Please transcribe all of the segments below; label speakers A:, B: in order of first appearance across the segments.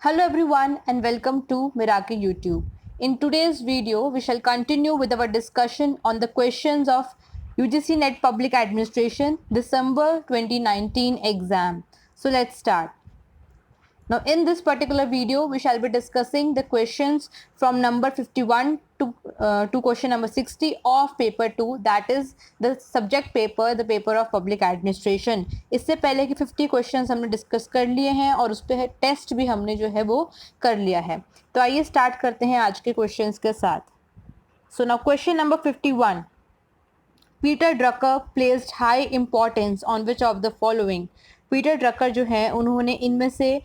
A: Hello everyone and welcome to Meraki YouTube. In today's video, we shall continue with our discussion on the questions of UGC NET Public Administration December 2019 exam. So let's start. Now in this particular video, we shall be discussing the questions from number 51 to question number 60 of paper 2, that is the subject paper, the paper of public administration. इससे पहले कि 50 questions हमने discuss कर लिए हैं और उस पर टेस्ट भी हमने जो है वो कर लिया है. तो आइए स्टार्ट करते हैं आज के क्वेश्चंस के साथ. So now question number 51. Peter Drucker placed high importance on which of the following. Peter Drucker जो है उन्होंने इनमें से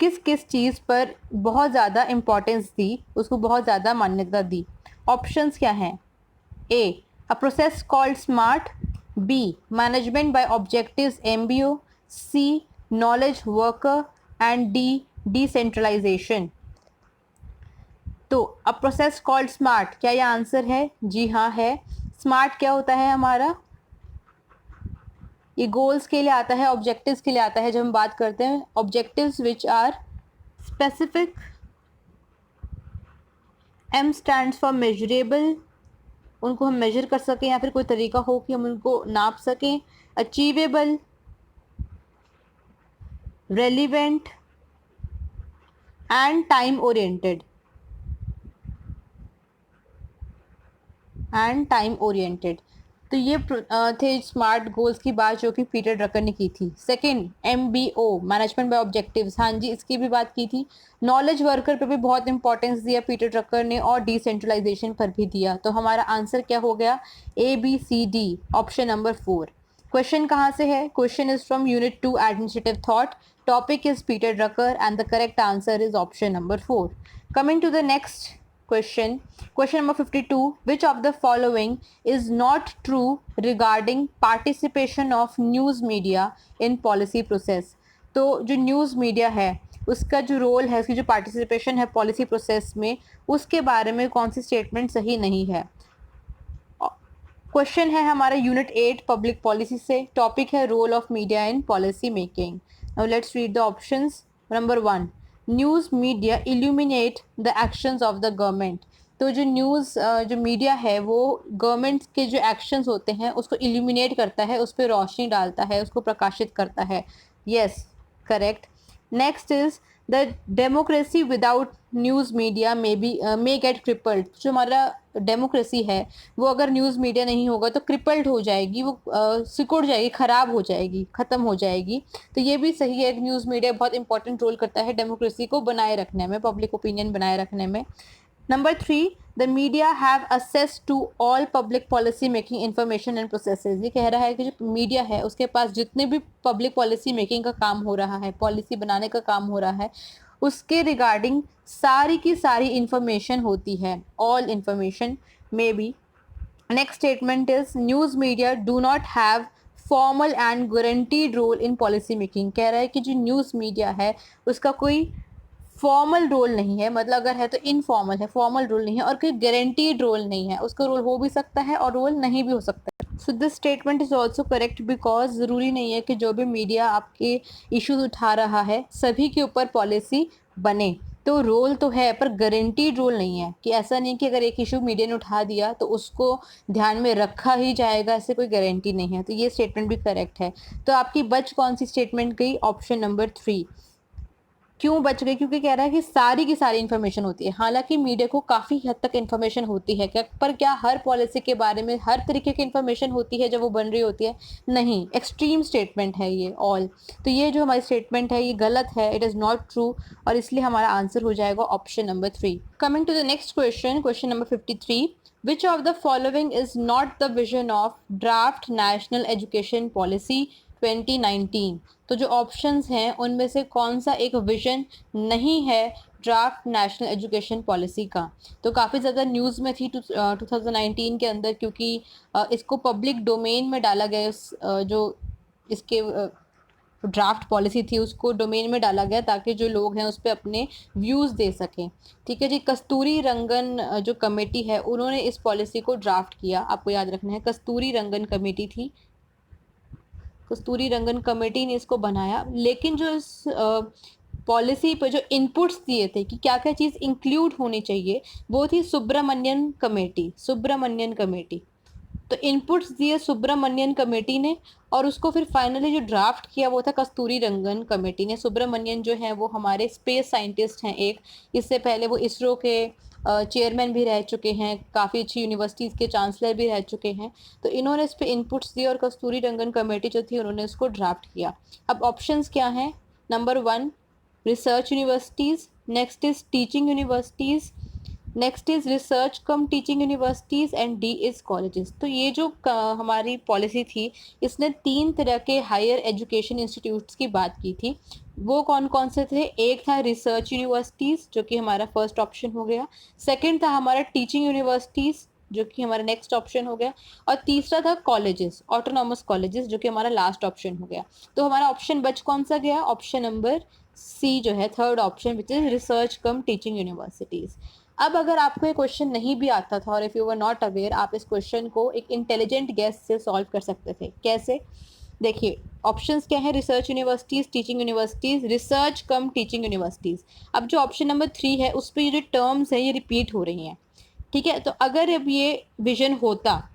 A: किस किस चीज़ पर बहुत ज़्यादा इम्पोर्टेंस दी, उसको बहुत ज़्यादा मान्यता दी. ऑप्शंस क्या हैं? A, a process called smart. B, management by objectives MBO. C, knowledge worker. And d, decentralization. तो अ प्रोसेस कॉल्ड स्मार्ट, क्या यह आंसर है? जी हाँ है. स्मार्ट क्या होता है हमारा? ये गोल्स के लिए आता है, ऑब्जेक्टिव्स के लिए आता है. जब हम बात करते हैं objectives which are specific, M stands for measurable, उनको हम मेजर कर सकें या फिर कोई तरीका हो कि हम उनको नाप सकें. Achievable, relevant and time oriented. तो ये थे स्मार्ट गोल्स की बात जो कि पीटर ड्रकर ने की थी. Second, MBO, management by objectives. हाँ जी, इसकी भी बात की थी. नॉलेज वर्कर पे भी बहुत इंपॉर्टेंस दिया पीटर ड्रकर ने और डिसेंट्रलाइजेशन पर भी दिया. तो हमारा आंसर क्या हो गया? ABCD, option number 4. क्वेश्चन कहाँ से है? Question is from unit 2 administrative thought. Topic is Peter Drucker and the correct answer is option number 4. Coming to the next question number 52. Which of the following is not true regarding participation of news media in policy process? तो जो news media है उसका जो role है, उसकी जो participation है policy process में, उसके बारे में कौन सी स्टेटमेंट सही नहीं है? क्वेश्चन है हमारा यूनिट 8 पब्लिक पॉलिसी से. टॉपिक है role of media in policy making. Now let's read the options. Number 1, news media illuminate the actions of the government. तो जो न्यूज़ जो मीडिया है वो गवर्नमेंट के जो एक्शंस होते हैं उसको इल्यूमिनेट करता है, उस पर रोशनी डालता है, उसको प्रकाशित करता है. Yes, correct. Next is the democracy without news media may gate crippled. जो हमारा डेमोक्रेसी है वो अगर न्यूज़ मीडिया नहीं होगा तो क्रिपल्ड हो जाएगी, वो सिकुड़ जाएगी, ख़राब हो जाएगी, ख़त्म हो जाएगी. तो ये भी सही है. न्यूज़ मीडिया बहुत इंपॉर्टेंट रोल करता है डेमोक्रेसी को बनाए रखने में, पब्लिक ओपिनियन बनाए रखने में. Number 3, the media have access to all public policy making information and processes. ये कह रहा है कि जो मीडिया है उसके पास जितने भी पब्लिक पॉलिसी मेकिंग का काम हो रहा है, पॉलिसी बनाने का काम हो रहा है, उसके रिगार्डिंग सारी की सारी इंफॉर्मेशन होती है. All information may be. Next statement is news media do not have formal and guaranteed role in policy making. कह रहा है कि जो न्यूज़ मीडिया है उसका कोई फॉर्मल रोल नहीं है, मतलब अगर है तो इनफॉर्मल है, फॉर्मल रोल नहीं है, और कोई गारंटीड रोल नहीं है. उसका रोल हो भी सकता है और रोल नहीं भी हो सकता है. So this statement is also correct because ज़रूरी नहीं है कि जो भी मीडिया आपके इश्यूज उठा रहा है सभी के ऊपर पॉलिसी बने. तो रोल तो है पर गारंटीड रोल नहीं है, कि ऐसा नहीं कि अगर एक इशू मीडिया ने उठा दिया तो उसको ध्यान में रखा ही जाएगा, ऐसे कोई गारंटी नहीं है. तो ये स्टेटमेंट भी करेक्ट है. तो आपकी बच कौन सी स्टेटमेंट गई? Option number 3. क्यों बच गई? क्योंकि कह रहा है कि सारी की सारी इन्फॉर्मेशन होती है. हालांकि मीडिया को काफ़ी हद तक इन्फॉर्मेशन होती है क्या, पर क्या हर पॉलिसी के बारे में हर तरीके की इन्फॉर्मेशन होती है जब वो बन रही होती है? नहीं. एक्सट्रीम स्टेटमेंट है ये ऑल. तो ये जो हमारी स्टेटमेंट है ये गलत है, इट इज़ नॉट ट्रू, और इसलिए हमारा आंसर हो जाएगा option number 3. Coming to the next question, question number 53. Which of the following is not the vision of draft national education policy 2019? तो जो ऑप्शंस हैं उनमें से कौन सा एक विजन नहीं है ड्राफ्ट नेशनल एजुकेशन पॉलिसी का? तो काफ़ी ज़्यादा न्यूज़ में थी 2019 के अंदर, क्योंकि इसको पब्लिक डोमेन में डाला गया. जो इसके ड्राफ्ट पॉलिसी थी उसको डोमेन में डाला गया ताकि जो लोग हैं उस पर अपने व्यूज़ दे सकें. ठीक है जी. कस्तूरी रंगन जो कमेटी है उन्होंने इस पॉलिसी को ड्राफ्ट किया. आपको याद रखना है कस्तूरी रंगन कमेटी थी, कस्तूरी रंगन कमेटी ने इसको बनाया. लेकिन जो इस पॉलिसी पे जो इनपुट्स दिए थे कि क्या क्या चीज़ इंक्लूड होनी चाहिए, वो थी सुब्रमण्यन कमेटी। तो इनपुट्स दिए सुब्रमण्यन कमेटी ने, और उसको फिर फाइनली जो ड्राफ्ट किया वो था कस्तूरी रंगन कमेटी ने। सुब्रमण्यन जो है वो हमारे स्पेस साइंटिस्ट हैं एक, इससे पहले वो इसरो के चेयरमैन भी रह चुके हैं, काफ़ी अच्छी यूनिवर्सिटीज़ के चांसलर भी रह चुके हैं। तो इन्होंने इस पर इनपुट्स दिए और कस्तूरी रंगन कमेटी जो थी उन्होंने इसको ड्राफ्ट किया। अब ऑप्शंस क्या हैं? Number 1 research universities, next is teaching universities, next is research cum teaching universities and D is colleges. तो ये जो हमारी पॉलिसी थी, इसने 3 तरह के हायर एजुकेशन इंस्टीट्यूट्स की बात की थी। वो कौन कौन से थे? एक था रिसर्च यूनिवर्सिटीज़ जो कि हमारा फर्स्ट ऑप्शन हो गया, सेकंड था हमारा टीचिंग यूनिवर्सिटीज़ जो कि हमारा नेक्स्ट ऑप्शन हो गया, और तीसरा था कॉलेजेस, ऑटोनॉमस कॉलेजेस जो कि हमारा लास्ट ऑप्शन हो गया। तो हमारा ऑप्शन बच कौन सा गया? ऑप्शन नंबर सी जो है, third option, which is research cum teaching universities. अब अगर आपको ये क्वेश्चन नहीं भी आता था और if you were not aware, आप इस क्वेश्चन को एक इंटेलिजेंट गेस से सॉल्व कर सकते थे। कैसे? देखिए ऑप्शंस क्या है? Research universities, teaching universities, research cum teaching universities. अब जो ऑप्शन नंबर 3 है उस पर ये जो टर्म्स है ये रिपीट हो रही हैं, ठीक है। तो अगर अब ये विजन होता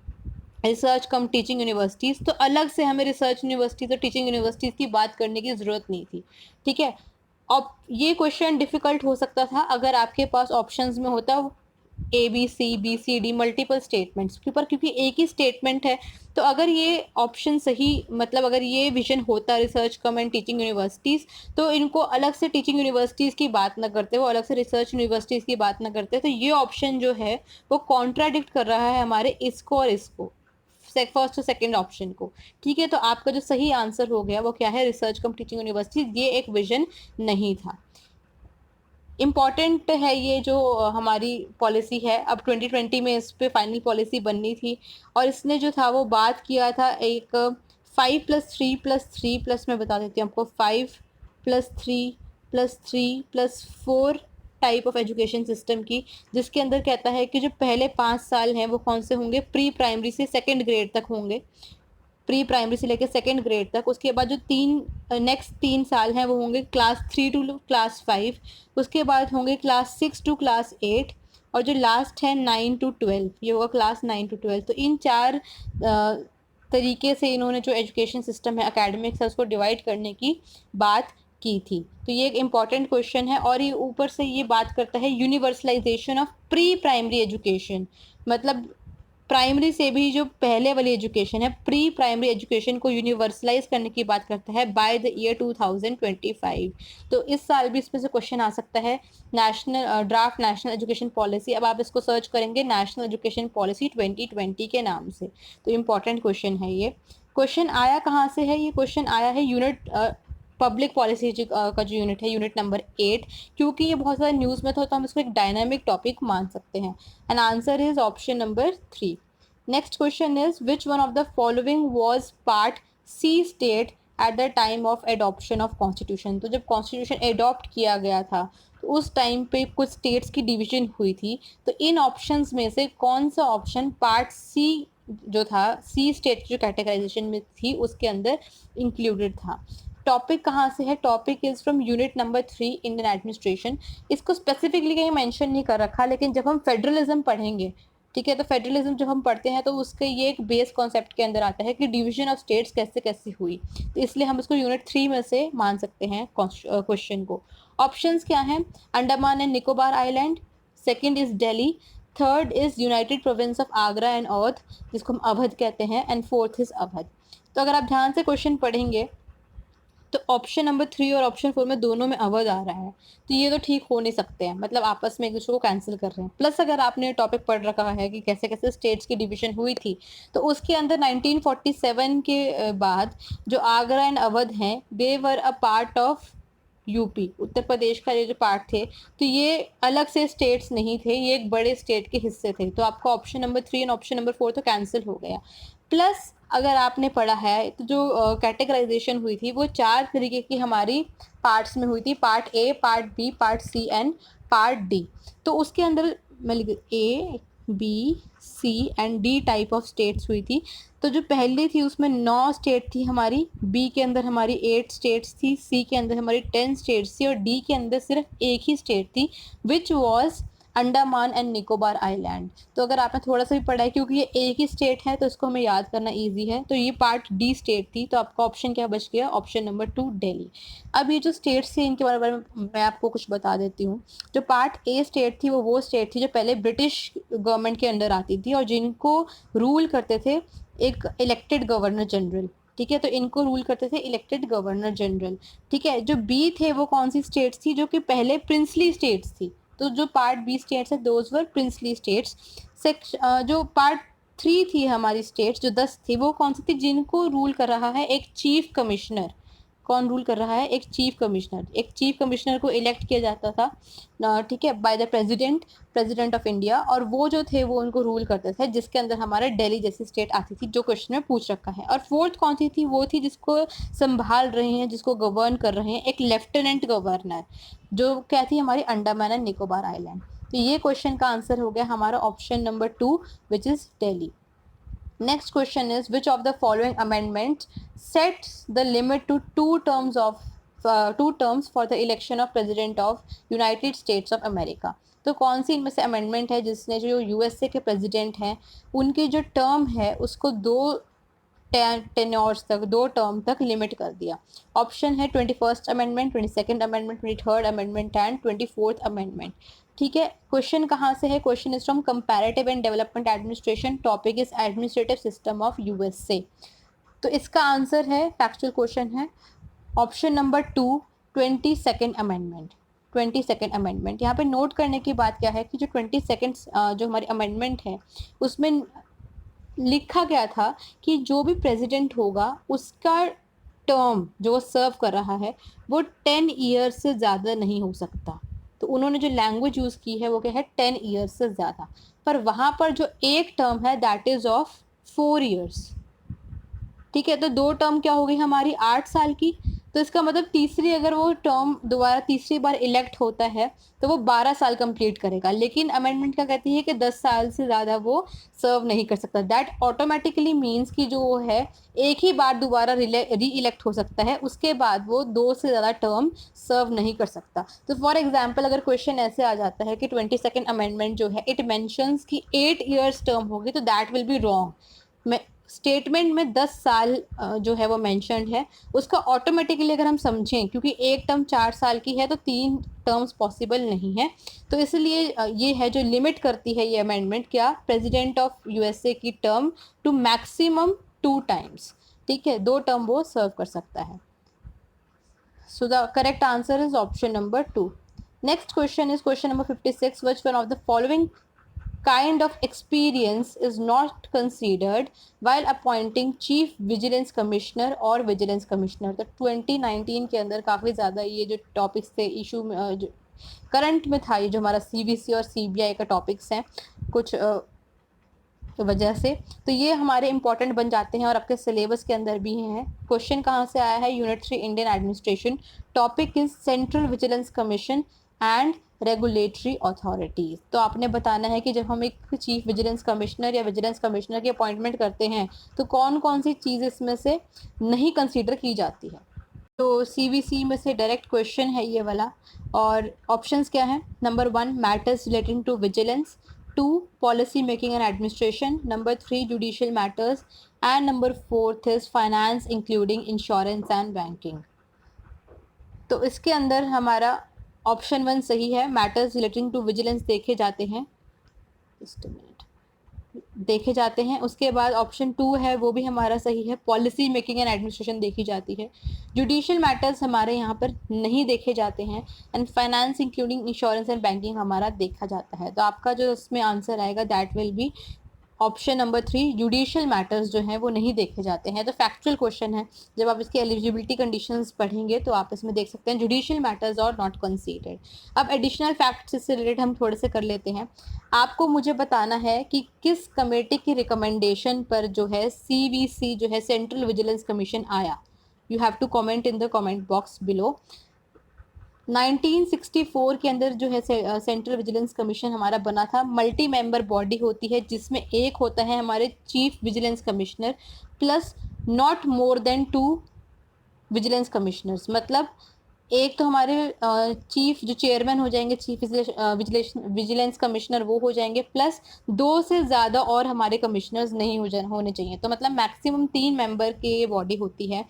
A: रिसर्च कम टीचिंग यूनिवर्सिटीज़, तो अलग से हमें रिसर्च यूनिवर्सिटीज़ और टीचिंग यूनिवर्सिटीज़ की बात करने की ज़रूरत नहीं थी, ठीक है। अब ये क्वेश्चन डिफ़िकल्ट हो सकता था अगर आपके पास ऑप्शंस में होता ABCBCD मल्टीपल स्टेटमेंट्स के ऊपर, क्योंकि एक ही स्टेटमेंट है। तो अगर ये ऑप्शन सही, मतलब अगर ये विजन होता research come and teaching universities, तो इनको अलग से टीचिंग यूनिवर्सिटीज़ की बात ना करते, वो अलग से रिसर्च यूनिवर्सिटीज़ की बात ना करते। तो ये ऑप्शन जो है वो कॉन्ट्राडिक्ट कर रहा है हमारे इसको और इसको, फर्स्ट और सेकंड ऑप्शन को, ठीक है। तो आपका जो सही आंसर हो गया वो क्या है? Research cum teaching university. ये एक विजन नहीं था। इम्पॉर्टेंट है ये जो हमारी पॉलिसी है। अब 2020 में इस पे फाइनल पॉलिसी बननी थी, और इसने जो था वो बात किया था एक 5+3+3+, मैं बता देती हूँ आपको, 5+3+3+4 टाइप ऑफ एजुकेशन सिस्टम की, जिसके अंदर कहता है कि जो पहले 5 साल हैं वो कौन से होंगे? प्री प्राइमरी से सेकेंड ग्रेड तक होंगे, प्री प्राइमरी से लेकर सेकेंड ग्रेड तक। उसके बाद जो नेक्स्ट 3 साल हैं वो होंगे क्लास 3 टू क्लास 5, उसके बाद होंगे क्लास 6 टू क्लास 8, और जो लास्ट है 9 टू 12, ये होगा क्लास 9 टू 12। तो इन 4 तरीके से इन्होंने जो एजुकेशन सिस्टम है एकेडमिक्स है उसको डिवाइड करने की बात की थी। तो ये एक इम्पॉर्टेंट क्वेश्चन है, और ये ऊपर से ये बात करता है universalization of pre primary education, मतलब प्राइमरी से भी जो पहले वाली एजुकेशन है, प्री प्राइमरी एजुकेशन को यूनिवर्सलाइज करने की बात करता है बाय द ईयर 2025। तो इस साल भी इसमें से क्वेश्चन आ सकता है, ड्राफ्ट नेशनल एजुकेशन पॉलिसी। अब आप इसको सर्च करेंगे नेशनल एजुकेशन पॉलिसी 2020 के नाम से। तो इम्पॉर्टेंट क्वेश्चन है ये। क्वेश्चन आया कहाँ से है? ये क्वेश्चन आया है यूनिट पब्लिक पॉलिसी का जो यूनिट है, यूनिट नंबर 8। क्योंकि ये बहुत ज़्यादा न्यूज़ में था तो हम इसको एक डायनामिक टॉपिक मान सकते हैं। And answer is option number 3। Next question is which one of the following was part C state at the time of adoption of constitution. तो जब कॉन्स्टिट्यूशन एडॉप्ट किया गया था तो उस टाइम पे कुछ स्टेट्स की डिवीजन हुई थी। तो इन ऑप्शंस में से कौन सा ऑप्शन पार्ट सी जो था, सी स्टेट जो कैटेगराइजेशन में थी उसके अंदर इंक्लूडेड था? टॉपिक कहाँ से है? Topic is from unit number 3 Indian administration. इसको स्पेसिफिकली कहीं मेंशन नहीं कर रखा, लेकिन जब हम फेडरलिज्म पढ़ेंगे, ठीक है, तो फेडरलिज्म जब हम पढ़ते हैं तो उसके ये एक बेस कॉन्सेप्ट के अंदर आता है कि डिवीजन ऑफ स्टेट्स कैसे कैसे हुई। तो इसलिए हम इसको यूनिट 3 में से मान सकते हैं क्वेश्चन को। ऑप्शंस क्या हैं? Andaman and Nicobar island, second is Delhi, third is united province of Agra and Oudh जिसको हम अवध कहते हैं, एंड फोर्थ इज अवध। तो अगर आप ध्यान से क्वेश्चन पढ़ेंगे तो ऑप्शन नंबर 3 और ऑप्शन 4 में दोनों में अवध आ रहा है। तो ये तो ठीक हो नहीं सकते हैं, मतलब आपस में एक दूसरे को कैंसिल कर रहे हैं। प्लस अगर आपने टॉपिक पढ़ रखा है कि कैसे कैसे स्टेट्स की डिवीजन हुई थी, तो उसके अंदर 1947 के बाद जो आगरा एंड अवध हैं दे वर अ part of UP, Uttar Pradesh का ये जो पार्ट थे, तो ये अलग से स्टेट्स नहीं थे, ये एक बड़े स्टेट के हिस्से थे। तो आपका ऑप्शन नंबर 3 और ऑप्शन नंबर 4 तो कैंसिल हो गया। प्लस अगर आपने पढ़ा है तो जो कैटेगराइजेशन हुई थी वो 4 तरीके की हमारी पार्ट्स में हुई थी, part a, part b, part c and part d. तो उसके अंदर मैं लिख a, b, c and d type of states हुई थी। तो जो पहली थी उसमें 9 स्टेट थी हमारी, बी के अंदर हमारी 8 स्टेट्स थी, सी के अंदर हमारी 10 स्टेट्स थी और डी के अंदर सिर्फ एक ही स्टेट थी which was Andaman and Nicobar island. तो अगर आपने थोड़ा सा भी पढ़ा है, क्योंकि ये एक ही स्टेट है तो इसको हमें याद करना ईजी है, तो ये पार्ट डी स्टेट थी, तो आपका ऑप्शन क्या बच गया? Option number 2 Delhi. अब ये जो स्टेट्स थी इनके बारे में मैं आपको कुछ बता देती हूँ। जो पार्ट ए स्टेट थी वो स्टेट थी जो पहले ब्रिटिश गवर्नमेंट के अंडर आती थी और जिनको रूल करते थे एक इलेक्टेड गवर्नर जनरल। ठीक है, तो इनको रूल करते थे इलेक्टेड गवर्नर जनरल। ठीक है, जो बी थे वो कौन सी स्टेट्स थी? जो कि पहले प्रिंसली स्टेट्स थी। तो जो पार्ट बी स्टेट्स है दोज वर प्रिंसली स्टेट्स। जो पार्ट 3 थी हमारी स्टेट्स, जो 10 थी, वो कौन सी थी? जिनको रूल कर रहा है एक चीफ कमिश्नर। कौन रूल कर रहा है? एक चीफ कमिश्नर। एक चीफ कमिश्नर को इलेक्ट किया जाता था, ठीक है, by the president of India, और वो जो थे वो उनको रूल करते थे, जिसके अंदर हमारे दिल्ली जैसी स्टेट आती थी, जो क्वेश्चन में पूछ रखा है। और फोर्थ कौन सी थी? वो थी जिसको संभाल रहे हैं, जिसको गवर्न कर रहे हैं एक लेफ्टिनेंट गवर्नर, जो क्या थी? हमारी अंडमान एंड निकोबार आइलैंड। तो ये क्वेश्चन का आंसर हो गया हमारा option number 2 which is Delhi. Next question is, which of the following amendment sets the limit to 2 terms for the election of president of United States of America? तो कौन सी इनमें से अमेंडमेंट है जिसने जो यूएसए के प्रेसिडेंट हैं उनकी जो टर्म है उसको 2 टेन्योर्स तक, 2 टर्म तक लिमिट कर दिया? ऑप्शन है 21st amendment, 22nd amendment, 23rd amendment and 24th amendment. ठीक है, क्वेश्चन कहाँ से है? Question is from comparative and development administration, topic is administrative system of USA. तो इसका आंसर है, फैक्चुअल क्वेश्चन है, option number 2 22nd amendment. 22nd amendment. यहाँ पे नोट करने की बात क्या है कि जो 22nd जो हमारी अमेंडमेंट है उसमें लिखा गया था कि जो भी प्रेसिडेंट होगा उसका टर्म जो वो सर्व कर रहा है वो 10 ईयर्स से ज़्यादा नहीं हो सकता। तो उन्होंने जो लैंग्वेज यूज़ की है वो क्या है? 10 ईयर्स से ज़्यादा। पर वहाँ पर जो एक टर्म है दैट इज़ ऑफ 4 ईयर्स। ठीक है, तो 2 टर्म क्या हो गई हमारी? 8 साल की। तो इसका मतलब तीसरी अगर वो टर्म दोबारा तीसरी बार इलेक्ट होता है तो वो 12 साल कंप्लीट करेगा। लेकिन अमेंडमेंट क्या कहती है कि 10 साल से ज़्यादा वो सर्व नहीं कर सकता। दैट ऑटोमेटिकली मीन्स कि जो वो है एक ही बार दोबारा री इलेक्ट हो सकता है, उसके बाद वो 2 से ज़्यादा टर्म सर्व नहीं कर सकता। तो फॉर एग्जाम्पल अगर क्वेश्चन ऐसे आ जाता है कि 22nd अमेंडमेंट जो है इट मैंशंस कि 8 ईयर्स टर्म होगी, तो that will be wrong. Statement में 10 साल जो है वो मैंशनड है, उसका ऑटोमेटिकली अगर हम समझें, क्योंकि एक टर्म 4 साल की है तो 3 टर्म्स पॉसिबल नहीं है, तो इसलिए ये है जो लिमिट करती है ये अमेंडमेंट, क्या? प्रेसिडेंट ऑफ यूएसए की टर्म टू मैक्सिमम 2 टाइम्स। ठीक है, 2 टर्म वो सर्व कर सकता है। So the correct answer is option number 2. Next question is question number 56. Which one of the following kind of experience is not considered while appointing chief vigilance commissioner और vigilance commissioner? तो 2019 के अंदर काफ़ी ज़्यादा ये जो टॉपिक्स थे issue में जो करंट में था, ये जो हमारा सीबीसी और सीबीआई का टॉपिक्स हैं कुछ वजह से, तो ये हमारे इंपॉर्टेंट बन जाते हैं और आपके सिलेबस के अंदर भी हैं। क्वेश्चन कहाँ से आया है? Unit 3 Indian administration, topic is central vigilance commission and regulatory authorities. तो आपने बताना है कि जब हम एक चीफ विजिलेंस कमिश्नर या विजिलेंस कमिश्नर की अपॉइंटमेंट करते हैं तो कौन कौन सी चीज़ इसमें से नहीं कंसीडर की जाती है। तो सीवीसी में से डायरेक्ट क्वेश्चन है ये वाला, और ऑप्शंस क्या हैं? Number 1 matters relating to vigilance, 2 policy making and administration, number 3 judicial matters and number 4 is finance including insurance and banking. तो इसके अंदर हमारा ऑप्शन 1 सही है, मैटर्स रिलेटिंग टू विजिलेंस देखे जाते हैं, जस्ट अ मिनट, देखे जाते हैं। उसके बाद ऑप्शन 2 है वो भी हमारा सही है, पॉलिसी मेकिंग एंड एडमिनिस्ट्रेशन देखी जाती है। जुडिशियल मैटर्स हमारे यहाँ पर नहीं देखे जाते हैं, and finance including insurance and banking हमारा देखा जाता है। तो आपका जो इसमें आंसर आएगा that will be option number 3, judicial matters जो हैं वो नहीं देखे जाते हैं। तो फैक्चुअल क्वेश्चन है, जब आप इसकी एलिजिबिलिटी कंडीशंस पढ़ेंगे तो आप इसमें देख सकते हैं जुडिशियल मैटर्स और नॉट कंसीडर्ड। अब एडिशनल फैक्ट्स इससे रिलेटेड हम थोड़े से कर लेते हैं। आपको मुझे बताना है कि किस कमेटी की रिकमेंडेशन पर जो है सीवीसी जो है सेंट्रल विजिलेंस कमीशन आया। You have to comment in the comment box below. 1964 के अंदर जो है सेंट्रल विजिलेंस कमीशन हमारा बना था। मल्टी मेंबर बॉडी होती है जिसमें एक होता है हमारे chief vigilance commissioner plus not more than 2 vigilance commissioners. मतलब एक तो हमारे चीफ जो चेयरमैन हो जाएंगे, चीफ विजिलेंस कमिश्नर वो हो जाएंगे, प्लस 2 से ज़्यादा और हमारे कमिश्नर्स नहीं होने चाहिए। तो मतलब मैक्सिमम 3 मेंबर की ये बॉडी होती है।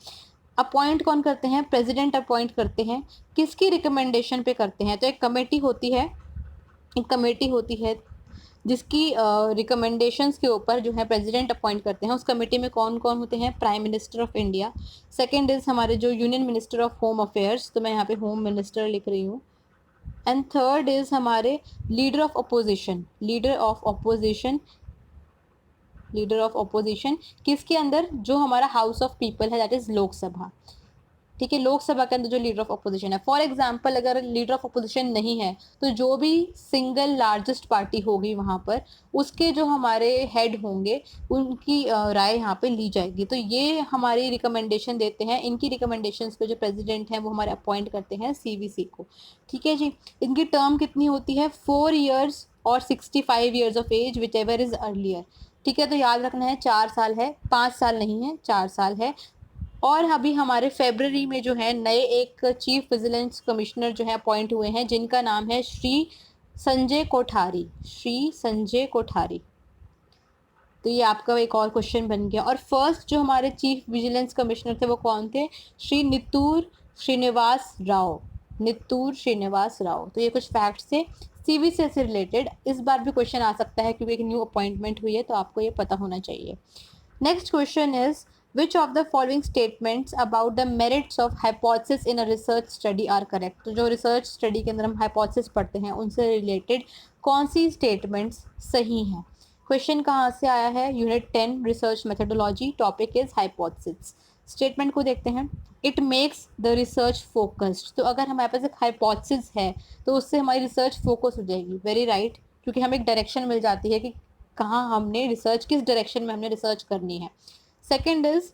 A: अपॉइंट कौन करते हैं? प्रेसिडेंट अपॉइंट करते हैं। किसकी रिकमेंडेशन पे करते हैं? तो एक कमेटी होती है जिसकी रिकमेंडेशंस के ऊपर जो है प्रेसिडेंट अपॉइंट करते हैं। उस कमेटी में कौन कौन होते हैं? Prime minister of India, second is हमारे जो union minister of home affairs, तो मैं यहाँ पे होम मिनिस्टर लिख रही हूँ, एंड थर्ड इज हमारे लीडर ऑफ अपोजिशन किसके अंदर? जो हमारा हाउस ऑफ पीपल है, दैट इज लोकसभा। ठीक है, लोकसभा के अंदर जो लीडर ऑफ अपोजिशन है। फॉर एग्जाम्पल अगर लीडर ऑफ अपोजिशन नहीं है तो जो भी सिंगल लार्जेस्ट पार्टी होगी वहां पर उसके जो हमारे हेड होंगे उनकी राय यहाँ पे ली जाएगी। तो ये हमारी रिकमेंडेशन देते हैं। इनकी रिकमेंडेशंस पे जो प्रेसिडेंट हैं वो हमारे अपॉइंट करते हैं सीवीसी को। ठीक है जी। इनकी टर्म कितनी होती है? 4 years और 65 years of age, which ever is. ठीक है, तो याद रखना है 4 साल है, 5 साल नहीं है, 4 साल है। और अभी हमारे फेब्रवरी में जो है नए एक चीफ विजिलेंस कमिश्नर जो है अपॉइंट हुए हैं जिनका नाम है श्री संजय कोठारी। तो ये आपका एक और क्वेश्चन बन गया। और फर्स्ट जो हमारे चीफ विजिलेंस कमिश्नर थे वो कौन थे? श्री नित्तूर श्रीनिवास राव। तो ये कुछ फैक्ट्स थे सीवीसी से रिलेटेड। इस बार भी क्वेश्चन आ सकता है क्योंकि एक न्यू अपॉइंटमेंट हुई है, तो आपको ये पता होना चाहिए। Next question is which of the following statements about the merits of hypothesis in a research study are correct? तो जो रिसर्च स्टडी के अंदर हम hypothesis पढ़ते हैं उनसे रिलेटेड कौन सी स्टेटमेंट्स सही हैं? क्वेश्चन कहाँ से आया है? Unit 10 research methodology, topic is hypothesis. Statement को देखते हैं। It makes the research focused. तो अगर हमारे पास एक हाइपोथेसिस है तो उससे हमारी रिसर्च फोकस हो जाएगी। वेरी राइट, क्योंकि हमें एक डायरेक्शन मिल जाती है कि कहाँ हमने रिसर्च, किस डायरेक्शन में हमने रिसर्च करनी है। Second is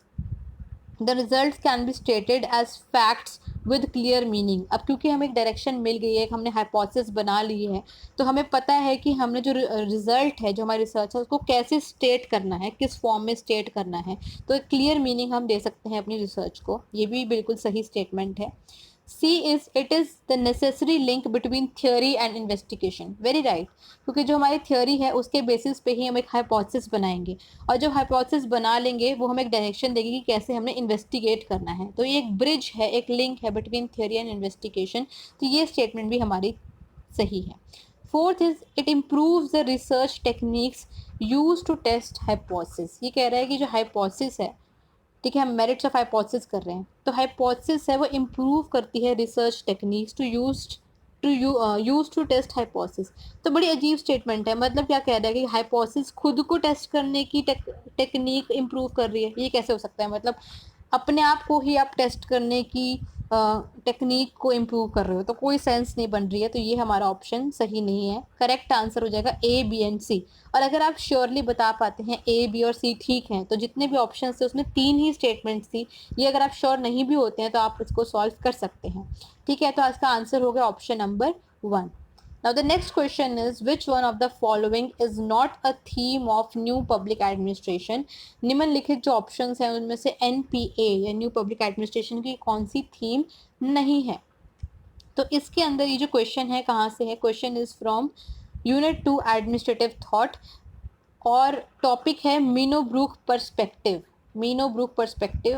A: the result can be stated as facts with clear meaning. अब क्योंकि हमें एक डायरेक्शन मिल गई है, हमने हाइपोथेसिस बना ली है, तो हमें पता है कि हमने जो रिजल्ट है, जो हमारी रिसर्च है, उसको कैसे स्टेट करना है, किस फॉर्म में स्टेट करना है। तो एक क्लियर मीनिंग हम दे सकते हैं अपनी रिसर्च को। ये भी बिल्कुल सही स्टेटमेंट है। C is it is the necessary link between theory and investigation. Very right, क्योंकि जो हमारी थियोरी है उसके बेसिस पे ही हम एक हाइपोथेसिस बनाएंगे, और जब हाइपोथेसिस बना लेंगे वो हमें एक डायरेक्शन देगी कि कैसे हमने इन्वेस्टिगेट करना है। तो ये एक ब्रिज है, एक लिंक है बिटवीन थियोरी एंड इन्वेस्टिगेशन। तो ये स्टेटमेंट भी हमारी सही है। Fourth is it improves the research techniques use to test hypothesis. ये कह रहा है कि जो हाइपोथेसिस है, ठीक है, हम मेरिट्स ऑफ हाइपोथेसिस कर रहे हैं, तो हाइपोथेसिस है वो इम्प्रूव करती है research techniques use to test hypothesis. तो बड़ी अजीब स्टेटमेंट है। मतलब क्या कह रहा है कि हाइपोथेसिस खुद को टेस्ट करने की टेक्निक इम्प्रूव कर रही है? ये कैसे हो सकता है? मतलब अपने आप को ही आप टेस्ट करने की टेक्निक को इम्प्रूव कर रहे हो, तो कोई सेंस नहीं बन रही है। तो ये हमारा ऑप्शन सही नहीं है। करेक्ट आंसर हो जाएगा ए, बी एंड सी। और अगर आप श्योरली बता पाते हैं ए, बी और सी ठीक हैं, तो जितने भी ऑप्शन थे उसमें 3 ही स्टेटमेंट्स थी। ये अगर आप श्योर नहीं भी होते हैं तो आप इसको सॉल्व कर सकते हैं। ठीक है, तो आज का आंसर हो गया option number 1। Now the next question is which one of the following is not a theme of new public administration? निम्नलिखित जो ऑप्शंस हैं उनमें से NPA या न्यू पब्लिक एडमिनिस्ट्रेशन की कौन सी थीम नहीं है? तो इसके अंदर ये जो क्वेश्चन है कहाँ से है? Question is from unit 2 administrative thought, और टॉपिक है मीनोब्रूक पर्सपेक्टिव।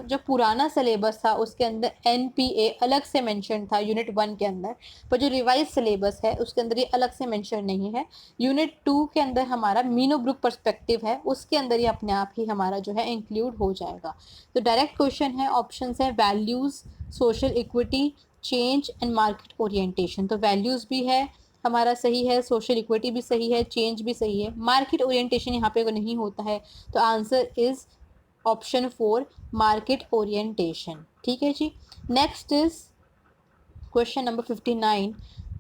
A: जो पुराना सिलेबस था उसके अंदर NPA अलग से मेंशन था यूनिट 1 के अंदर, पर जो रिवाइज सिलेबस है उसके अंदर ये अलग से मेंशन नहीं है। यूनिट 2 के अंदर हमारा मीनोब्रूक पर्सपेक्टिव है, उसके अंदर ये अपने आप ही हमारा जो है इंक्लूड हो जाएगा। तो डायरेक्ट क्वेश्चन है, ऑप्शन है values, social equity, change and market orientation. तो वैल्यूज भी है हमारा सही है, सोशल इक्विटी भी सही है, चेंज भी सही है, मार्केट ओरिएंटेशन यहाँ पे नहीं होता है। तो answer is option 4, market orientation. ठीक है जी। Next is question number 59,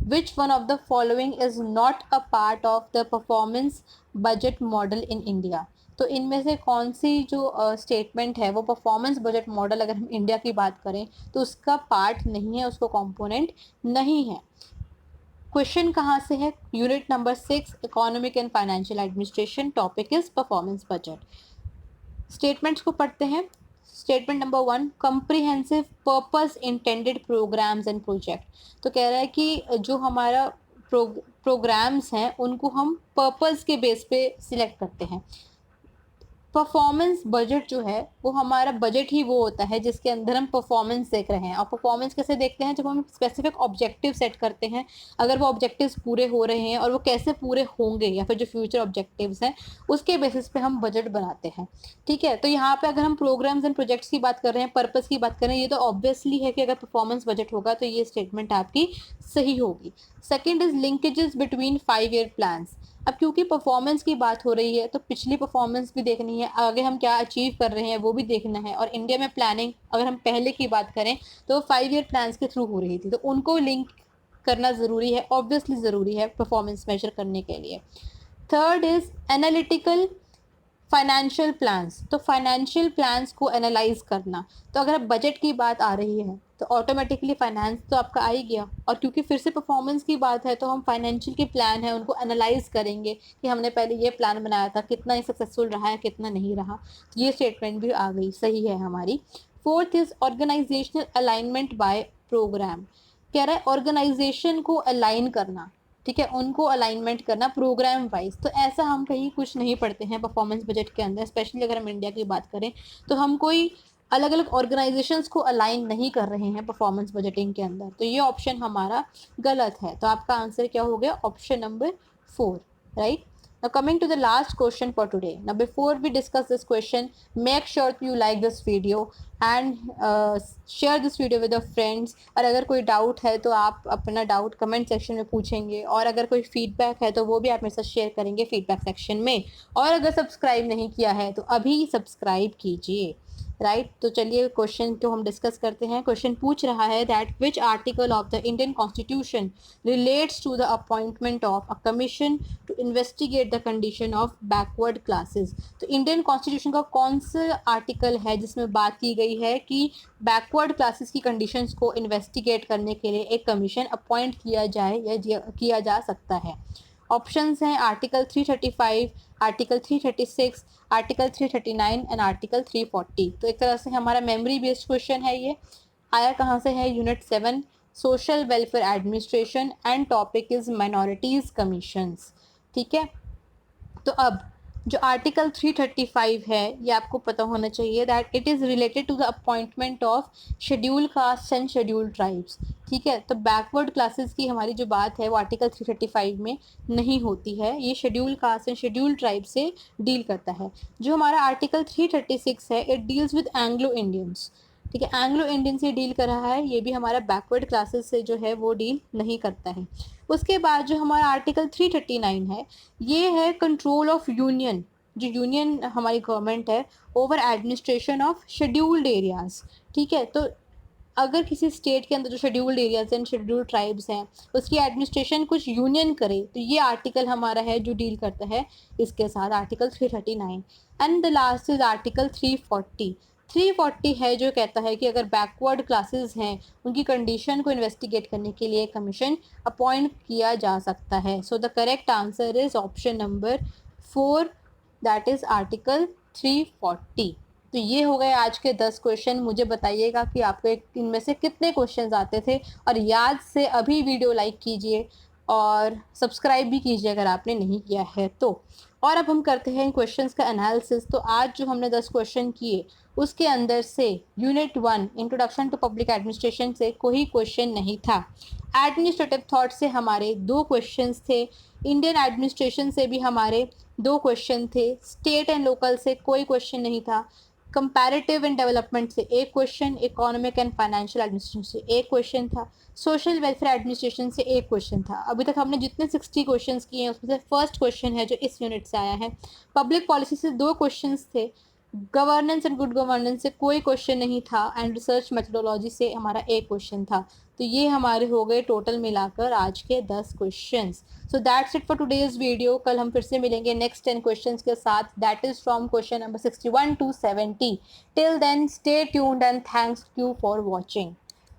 A: which one of the following is not a part of the performance budget model in India? तो इनमें से कौन सी जो स्टेटमेंट है वो परफॉर्मेंस बजट मॉडल, अगर हम इंडिया की बात करें तो उसका पार्ट नहीं है, उसको कंपोनेंट नहीं है। क्वेश्चन कहाँ से है? Unit number 6, economic and financial administration, topic is performance budget. Statements को पढ़ते हैं। Statement number 1, comprehensive purpose intended programmes and project. तो कह रहा है कि जो हमारा प्रोग्राम्स हैं उनको हम पर्पस के बेस पे सिलेक्ट करते हैं। परफॉर्मेंस बजट जो है वो हमारा बजट ही वो होता है जिसके अंदर हम परफॉर्मेंस देख रहे हैं। और परफॉर्मेंस कैसे देखते हैं? जब हम स्पेसिफिक ऑब्जेक्टिव सेट करते हैं, अगर वो ऑब्जेक्टिव्स पूरे हो रहे हैं और वो कैसे पूरे होंगे, या फिर जो फ्यूचर ऑब्जेक्टिव्स हैं उसके बेसिस पे हम बजट बनाते हैं। ठीक है, तो यहाँ पे अगर हम प्रोग्राम्स एंड प्रोजेक्ट्स की बात कर रहे हैं, पर्पस की बात कर रहे हैं, ये तो ऑब्वियसली है कि अगर परफॉर्मेंस बजट होगा तो ये स्टेटमेंट आपकी सही होगी। Second is linkages between 5 year plans. अब क्योंकि परफॉर्मेंस की बात हो रही है तो पिछली परफॉर्मेंस भी देखनी है, आगे हम क्या अचीव कर रहे हैं वो भी देखना है। और इंडिया में प्लानिंग अगर हम पहले की बात करें तो 5 ईयर प्लान्स के थ्रू हो रही थी, तो उनको लिंक करना ज़रूरी है, ऑब्वियसली ज़रूरी है परफॉर्मेंस मेजर करने के लिए। Third is analytical financial plans. तो फाइनेंशियल प्लान्स को एनालाइज करना, तो अगर बजट की बात आ रही है तो ऑटोमेटिकली फाइनेंस तो आपका आ ही गया। और क्योंकि फिर से परफॉर्मेंस की बात है तो हम फाइनेंशियल के प्लान है उनको एनालाइज करेंगे कि हमने पहले ये प्लान बनाया था, कितना ही सक्सेसफुल रहा है, कितना नहीं रहा। तो ये स्टेटमेंट भी आ गई, सही है हमारी। Fourth is organisational alignment by programme. कह रहा है ऑर्गेनाइजेशन को अलाइन करना, ठीक है, उनको अलाइनमेंट करना प्रोग्राम वाइज। तो ऐसा हम कहीं कुछ नहीं पढ़ते हैं परफॉर्मेंस बजट के अंदर, स्पेशली अगर हम इंडिया की बात करें तो हम कोई अलग अलग ऑर्गेनाइजेशंस को अलाइन नहीं कर रहे हैं परफॉर्मेंस बजटिंग के अंदर। तो ये ऑप्शन हमारा गलत है, तो आपका आंसर क्या हो गया? Option number 4, right. Now coming to the last question for today. Now before we discuss this question, make sure you like this video and share this video with your friends. और अगर कोई doubt है तो आप अपना doubt comment section में पूछेंगे, और अगर कोई फीडबैक है तो वो भी आप मेरे साथ शेयर करेंगे फीडबैक सेक्शन में। और अगर सब्सक्राइब नहीं किया है तो अभी सब्सक्राइब कीजिए, राइट। तो चलिए क्वेश्चन को हम डिस्कस करते हैं। क्वेश्चन पूछ रहा है that which article of the Indian constitution relates to the appointment of a commission to investigate the condition of backward classes. तो इंडियन कॉन्स्टिट्यूशन का कौन सा आर्टिकल है जिसमें बात की गई है कि बैकवर्ड क्लासेस की कंडीशंस को इन्वेस्टिगेट करने के लिए एक कमीशन अपॉइंट किया जाए या किया जा सकता है? ऑप्शंस हैं article 335, article 336, article 339 and article 340। तो एक तरह से हमारा मेमोरी बेस्ड क्वेश्चन है। ये आया कहाँ से है? Unit 7, social welfare administration, and topic is minorities commissions. ठीक है, तो अब जो आर्टिकल 335 है ये आपको पता होना चाहिए that it is related to the appointment of schedule caste and schedule tribes. ठीक है, तो बैकवर्ड क्लासेस की हमारी जो बात है वो आर्टिकल 335 में नहीं होती है, ये schedule caste and schedule tribe से डील करता है। जो हमारा आर्टिकल 336 है it deals with Anglo Indians. ठीक है, एंग्लो इंडियन से डील कर रहा है, ये भी हमारा बैकवर्ड क्लासेस से जो है वो डील नहीं करता है। उसके बाद जो हमारा आर्टिकल 339 है ये है कंट्रोल ऑफ यूनियन, जो यूनियन हमारी गवर्नमेंट है over administration of scheduled areas. ठीक है, तो अगर किसी स्टेट के अंदर जो scheduled areas and scheduled tribes हैं उसकी एडमिनिस्ट्रेशन कुछ यूनियन करे तो ये आर्टिकल हमारा है जो डील करता है इसके साथ, article 339। And the last is article 340। 340 है जो कहता है कि अगर बैकवर्ड क्लासेस हैं उनकी कंडीशन को इन्वेस्टिगेट करने के लिए कमीशन अपॉइंट किया जा सकता है। So the correct answer is option number 4, that is article 340। तो ये हो गए आज के 10 क्वेश्चन। मुझे बताइएगा कि आपको इनमें से कितने क्वेश्चन आते थे, और याद से अभी वीडियो लाइक कीजिए और सब्सक्राइब भी कीजिए अगर आपने नहीं किया है तो। और अब हम करते हैं इन क्वेश्चंस का एनालिसिस। तो आज जो हमने 10 क्वेश्चन किए उसके अंदर से unit 1 introduction to public administration से कोई क्वेश्चन नहीं था। एडमिनिस्ट्रेटिव थॉट से हमारे 2 क्वेश्चंस थे, इंडियन एडमिनिस्ट्रेशन से भी हमारे 2 क्वेश्चन थे, स्टेट एंड लोकल से कोई क्वेश्चन नहीं था, कंपैरेटिव एंड डेवलपमेंट से 1 question, economic and financial administration से 1 क्वेश्चन था, सोशल वेलफेयर एडमिनिस्ट्रेशन से 1 क्वेश्चन था। अभी तक हमने जितने 60 क्वेश्चंस किए हैं उसमें से फर्स्ट क्वेश्चन है जो इस यूनिट से आया है। पब्लिक पॉलिसी से 2 क्वेश्चंस थे, गवर्नेंस एंड गुड गवर्नेंस से कोई क्वेश्चन नहीं था, एंड रिसर्च मेथोडोलॉजी से हमारा एक क्वेश्चन था। तो ये हमारे हो गए टोटल मिलाकर आज के 10 questions. So that's it for today's video. कल हम फिर से मिलेंगे नेक्स्ट 10 क्वेश्चंस के साथ, that is from question number 61 to 70। Till then stay tuned and thanks you for watching.